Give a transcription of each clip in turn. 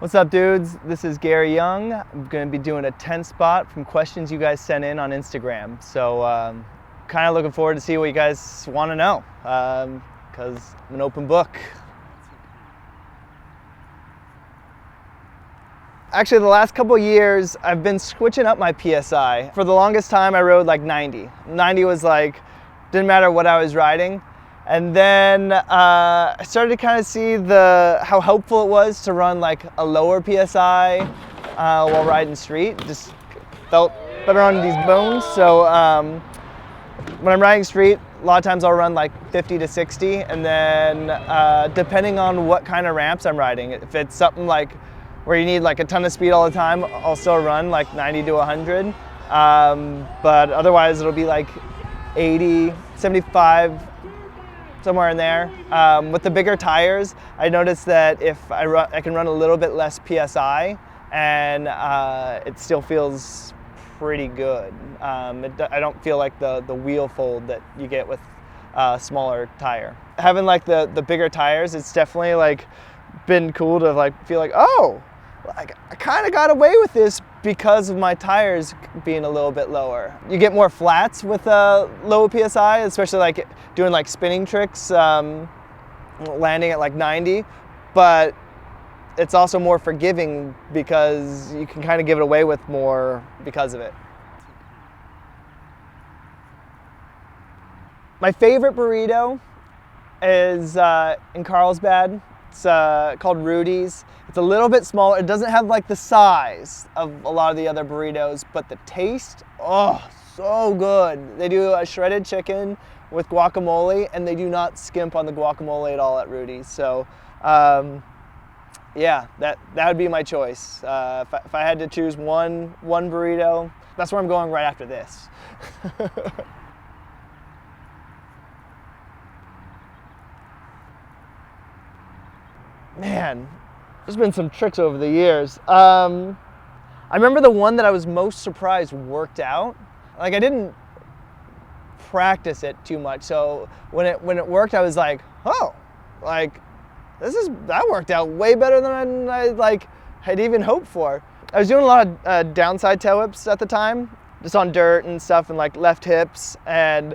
What's up, dudes? This is Gary Young. I'm going to be doing a 10 spot from questions you guys sent in on Instagram. So kind of looking forward to see what you guys want to know because I'm an open book. Actually, the last couple years, I've been switching up my PSI. For the longest time, I rode like 90. 90 was like, didn't matter what I was riding. And then I started to kind of see how helpful it was to run like a lower PSI while riding street. Just felt better on these bones. So when I'm riding street, a lot of times I'll run like 50 to 60. And then depending on what kind of ramps I'm riding, if it's something like where you need like a ton of speed all the time, I'll still run like 90 to 100. But otherwise it'll be like 80, 75, somewhere in there. With the bigger tires, I noticed that if I can run a little bit less PSI and it still feels pretty good. I don't feel like the wheel fold that you get with a smaller tire. Having like the bigger tires, it's definitely like been cool to like feel like, oh, I kind of got away with this because of my tires being a little bit lower. You get more flats with a low PSI, especially like doing like spinning tricks, landing at like 90, but it's also more forgiving because you can kind of give it away with more because of it. My favorite burrito is in Carlsbad. It's called Rudy's. It's a little bit smaller. It doesn't have like the size of a lot of the other burritos, but the taste, oh, so good. They do a shredded chicken with guacamole, and they do not skimp on the guacamole at all at Rudy's. So, yeah, that would be my choice. If I had to choose one burrito, that's where I'm going right after this. Man, there's been some tricks over the years. I remember the one that I was most surprised worked out. Like, I didn't practice it too much, so when it worked, I was like, oh, like that worked out way better than I like had even hoped for. I was doing a lot of downside tail whips at the time, just on dirt and stuff, and like left hips. And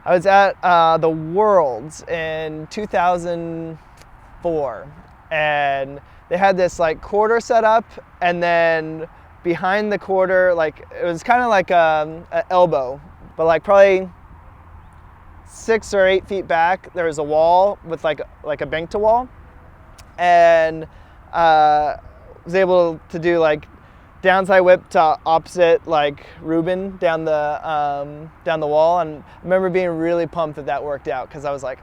I was at the Worlds in 2004. And they had this like quarter set up, and then behind the quarter, like it was kind of like an elbow, but like probably 6 or 8 feet back, there was a wall with like a bank to wall, and was able to do like downside whip to opposite like Reuben down the wall. And I remember being really pumped that worked out, because I was like,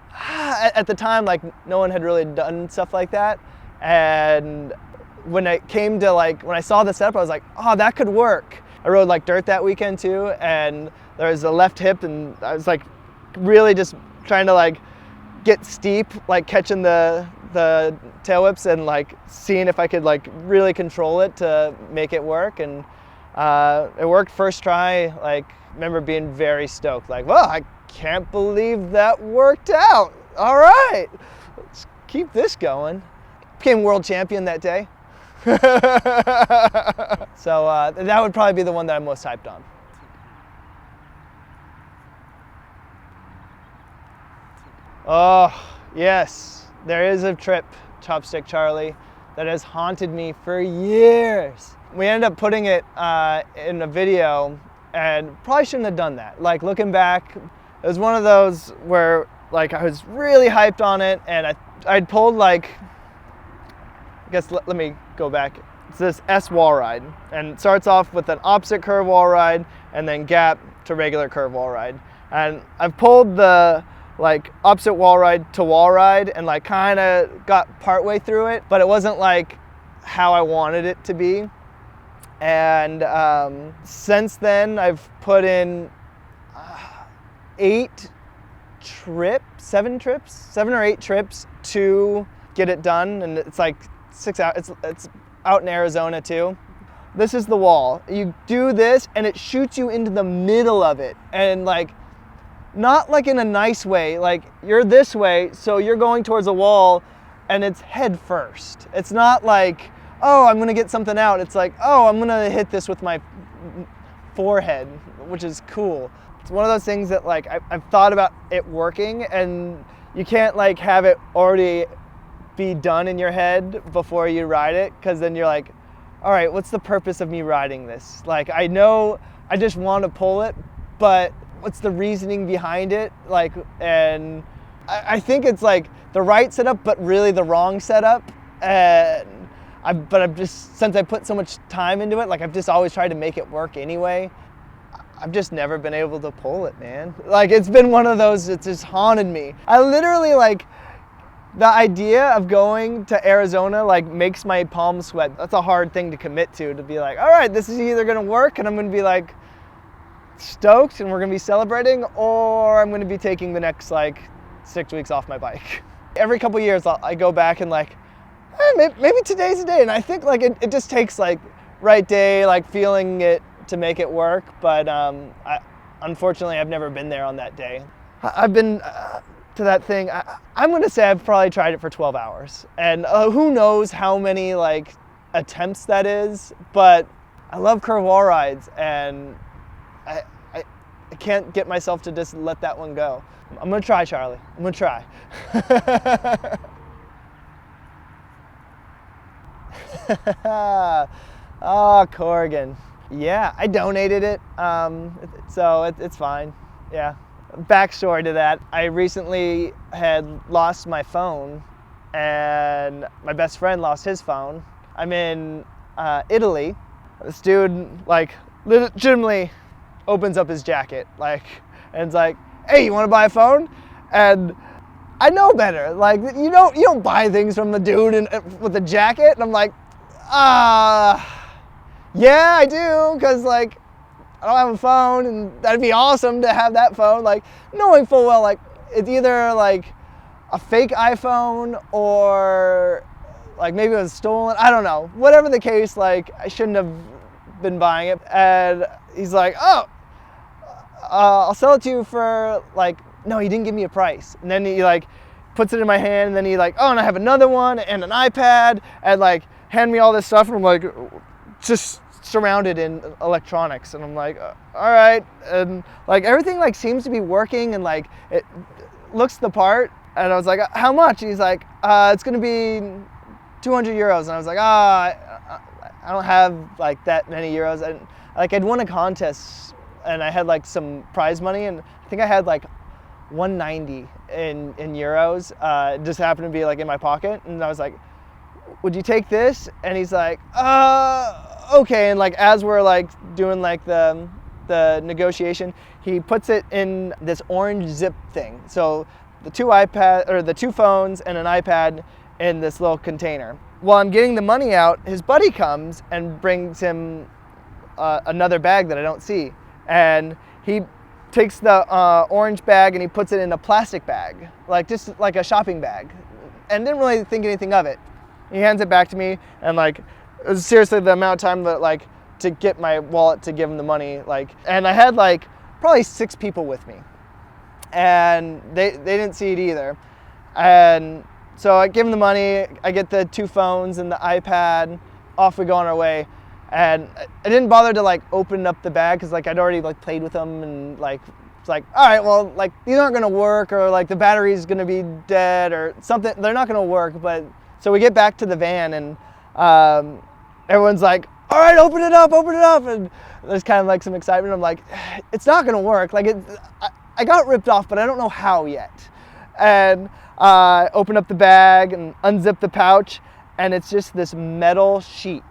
at the time, like no one had really done stuff like that. And when it came to like, when I saw the setup, I was like, oh, that could work. I rode like dirt that weekend too, and there was a left hip, and I was like really just trying to like get steep, like catching the tail whips and like seeing if I could like really control it to make it work. And it worked first try. Like, remember being very stoked, like, well, I can't believe that worked out. All right, let's keep this going. Became world champion that day. So that would probably be the one that I'm most hyped on. Oh, yes, there is a trip, Chopstick Charlie, that has haunted me for years. We ended up putting it in a video, and probably shouldn't have done that. Like, looking back, it was one of those where like I was really hyped on it, and I'd pulled like, I guess let me go back. It's this S wall ride, and it starts off with an opposite curve wall ride and then gap to regular curve wall ride. And I've pulled the like opposite wall ride to wall ride and like kind of got partway through it, but it wasn't like how I wanted it to be. And since then I've put in 7 or 8 trips to get it done, and it's like 6 hours. It's out in Arizona too. This is the wall. You do this and it shoots you into the middle of it, and like not like in a nice way, like you're this way, so you're going towards a wall and it's head first. It's not like, oh, I'm gonna get something out. It's like, oh, I'm gonna hit this with my forehead, which is cool. It's one of those things that like I've thought about it working, and you can't like have it already be done in your head before you ride it, because then you're like, all right, what's the purpose of me riding this? Like, I know I just want to pull it, but what's the reasoning behind it? Like, and I think it's like the right setup, but really the wrong setup. And I've just, since I put so much time into it, like I've just always tried to make it work anyway. I've just never been able to pull it, man. Like, it's been one of those, it's just haunted me. I literally, like, the idea of going to Arizona like makes my palms sweat. That's a hard thing to commit to be like, all right, this is either gonna work and I'm gonna be like stoked and we're gonna be celebrating, or I'm gonna be taking the next like 6 weeks off my bike. Every couple years I go back and like, maybe today's the day. And I think like it just takes like right day, like feeling it to make it work. But unfortunately, I've never been there on that day. I've been to that thing, I'm gonna say I've probably tried it for 12 hours. And who knows how many like attempts that is, but I love curve wall rides, and I can't get myself to just let that one go. I'm gonna try, Charlie. I'm gonna try. Oh, Corrigan. Yeah, I donated it, so it's fine. Yeah. Backstory to that, I recently had lost my phone, and my best friend lost his phone. I'm in Italy. This dude like legitimately opens up his jacket, like, and it's like, hey, you want to buy a phone? And I know better. Like, you don't buy things from the dude with a jacket. And I'm like, yeah, I do, because like I don't have a phone, and that'd be awesome to have that phone. Like, knowing full well, like, it's either like a fake iPhone or like maybe it was stolen. I don't know. Whatever the case, like, I shouldn't have been buying it. And he's like, oh, I'll sell it to you for like, no, he didn't give me a price. And then he like puts it in my hand, and then he like, oh, and I have another one and an iPad, and like hand me all this stuff, and I'm like, just surrounded in electronics, and I'm like, all right, and like everything like seems to be working, and like it looks the part. And I was like, how much? And he's like, it's gonna be 200 euros. And I was like, I don't have like that many euros. And like I'd won a contest, and I had like some prize money, and I think I had like 190 in euros. It just happened to be like in my pocket, and I was like, would you take this? And he's like, okay. And like as we're like doing like the negotiation, he puts it in this orange zip thing. So the two phones and an iPad in this little container. While I'm getting the money out, his buddy comes and brings him another bag that I don't see, and he takes the orange bag and he puts it in a plastic bag, like just like a shopping bag, and didn't really think anything of it. He hands it back to me, and like it was seriously the amount of time that like to get my wallet to give him the money, like, and I had like probably 6 people with me, and they didn't see it either. And so I give him the money, I get the 2 phones and the iPad, off we go on our way. And I didn't bother to like open up the bag, because like I'd already like played with them, and like it's like, all right, well, like these aren't gonna work, or like the battery's gonna be dead or something. They're not gonna work. But so we get back to the van, and everyone's like, all right, open it up, and there's kind of like some excitement. I'm like, it's not gonna work. Like I got ripped off, but I don't know how yet. And open up the bag and unzip the pouch, and it's just this metal sheet.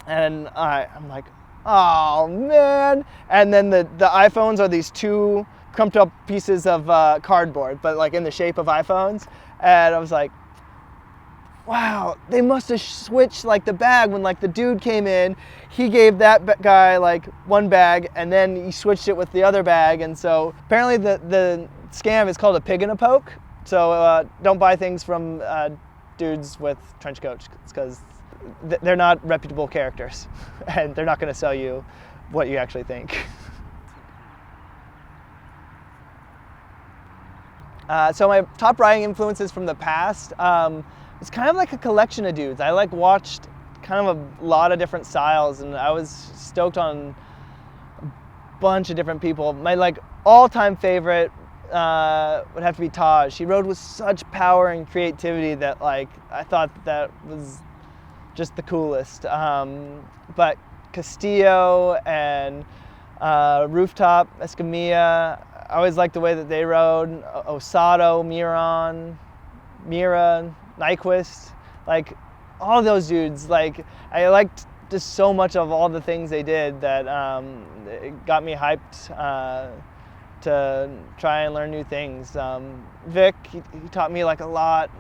And I'm like, oh man. And then the iPhones are these 2 crumped up pieces of cardboard, but like in the shape of iPhones. And I was like, wow, they must have switched like the bag when like the dude came in. He gave that guy like one bag, and then he switched it with the other bag. And so apparently the scam is called a pig in a poke. So don't buy things from dudes with trench coats, because they're not reputable characters, and they're not going to sell you what you actually think. So my top riding influences from the past, it's kind of like a collection of dudes. I like watched kind of a lot of different styles, and I was stoked on a bunch of different people. My like all-time favorite would have to be Taj. He rode with such power and creativity that like I thought that was just the coolest. But Castillo and Rooftop, Escamilla, I always liked the way that they rode. Osato, Mira, Nyquist, like all those dudes. Like I liked just so much of all the things they did that it got me hyped to try and learn new things. Vic, he taught me like a lot.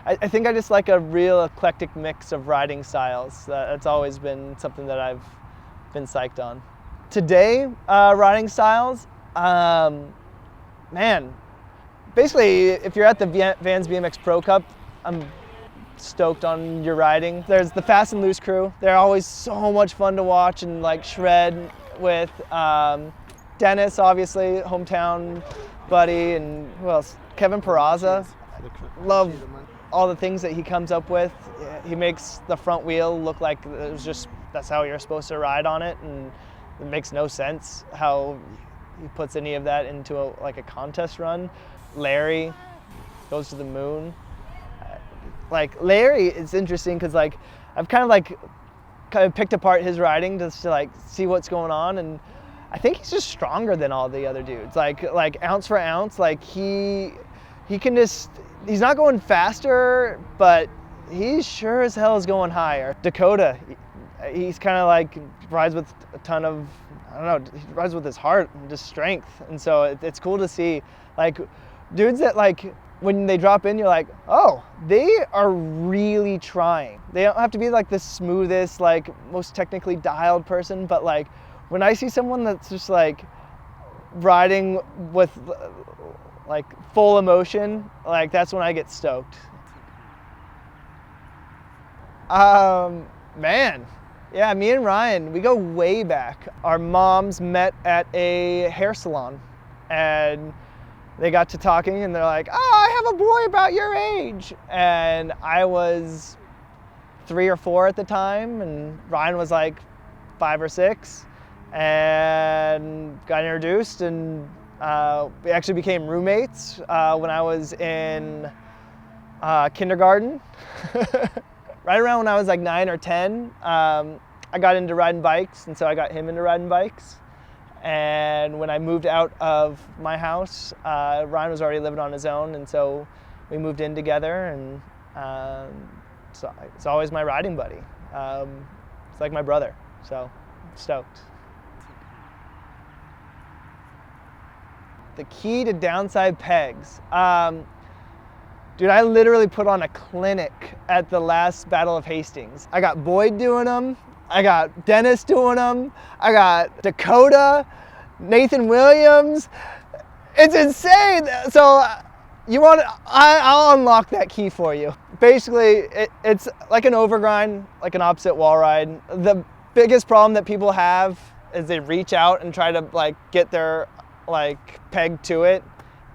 I think I just like a real eclectic mix of riding styles. That's always been something that I've been psyched on. Today, riding styles, man, basically if you're at the Vans BMX Pro Cup, I'm stoked on your riding. There's the Fast and Loose crew. They're always so much fun to watch and like shred with. Dennis, obviously, hometown buddy, and who else? Kevin Peraza. Love all the things that he comes up with. He makes the front wheel look like it was just, that's how you're supposed to ride on it, and it makes no sense how he puts any of that into like a contest run. Larry goes to the moon. Like Larry, it's interesting because like I've kind of picked apart his riding just to like see what's going on, and I think he's just stronger than all the other dudes. Like ounce for ounce, like he can just, he's not going faster, but he sure as hell is going higher. Dakota, he's kind of like rides with a ton of, I don't know, he rides with his heart and just strength. And so it's cool to see like dudes that like, when they drop in, you're like, oh, they are really trying. They don't have to be like the smoothest, like most technically dialed person, but like when I see someone that's just like riding with like full emotion, like that's when I get stoked. Man, yeah, me and Ryan, we go way back. Our moms met at a hair salon, and they got to talking, and they're like, oh, I have a boy about your age. And I was 3 or 4 at the time, and Ryan was like 5 or 6, and got introduced, and we actually became roommates when I was in kindergarten. Right around when I was like 9 or 10, I got into riding bikes, and so I got him into riding bikes. And when I moved out of my house, Ryan was already living on his own, and so we moved in together, and so it's always my riding buddy. It's like my brother, so I'm stoked. The key to downside pegs. Dude, I literally put on a clinic at the last Battle of Hastings. I got Boyd doing them. I got Dennis doing them. I got Dakota, Nathan Williams. It's insane. So you want? I'll unlock that key for you. Basically, it's like an overgrind, like an opposite wall ride. The biggest problem that people have is they reach out and try to like get their like peg to it.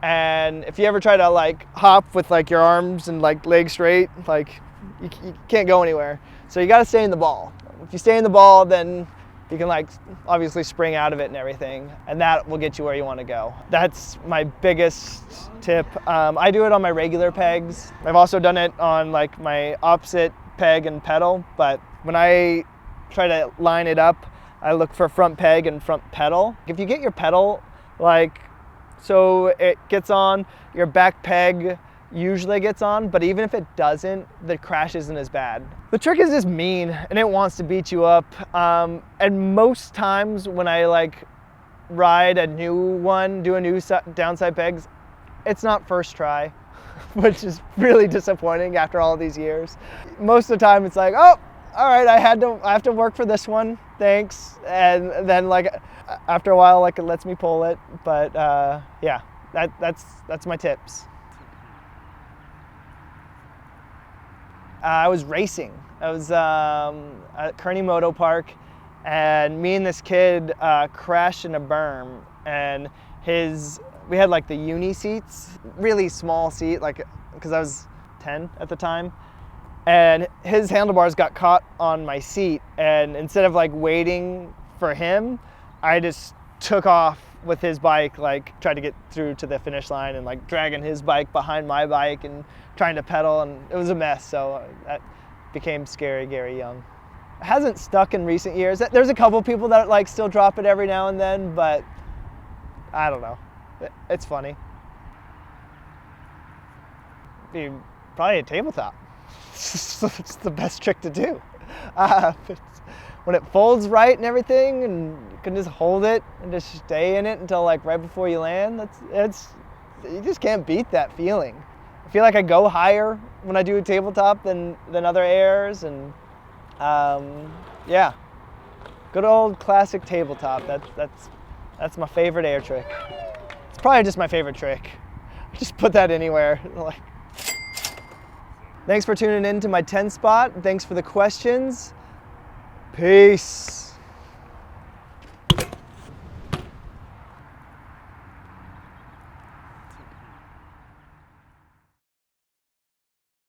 And if you ever try to like hop with like your arms and like legs straight, like you can't go anywhere. So you got to stay in the ball. If you stay in the ball, then you can like obviously spring out of it and everything, and that will get you where you want to go. That's my biggest tip. I do it on my regular pegs. I've also done it on like my opposite peg and pedal, but when I try to line it up, I look for front peg and front pedal. If you get your pedal like so it gets on, your back peg usually gets on, but even if it doesn't, the crash isn't as bad. The trick is just mean, and it wants to beat you up. And most times when I like ride a new one, do a new downside pegs, it's not first try, which is really disappointing after all these years. Most of the time it's like, oh, all right, I have to work for this one, thanks. And then like after a while, like it lets me pull it. But yeah, that's my tips. I was racing. I was at Kearney Moto Park, and me and this kid crashed in a berm, and we had like the uni seats, really small seat, like because I was 10 at the time, and his handlebars got caught on my seat, and instead of like waiting for him, I just took off with his bike, like tried to get through to the finish line and like dragging his bike behind my bike and trying to pedal, and it was a mess. So that became Scary Gary Young. It hasn't stuck in recent years. There's a couple people that like still drop it every now and then, but I don't know. It's funny. Probably a tabletop. It's the best trick to do. When it folds right and everything, and you can just hold it and just stay in it until like right before you land, you just can't beat that feeling. I feel like I go higher when I do a tabletop than other airs, and yeah, good old classic tabletop. That's my favorite air trick. It's probably just my favorite trick. Just put that anywhere. Like, thanks for tuning in to my 10 spot. Thanks for the questions. Peace.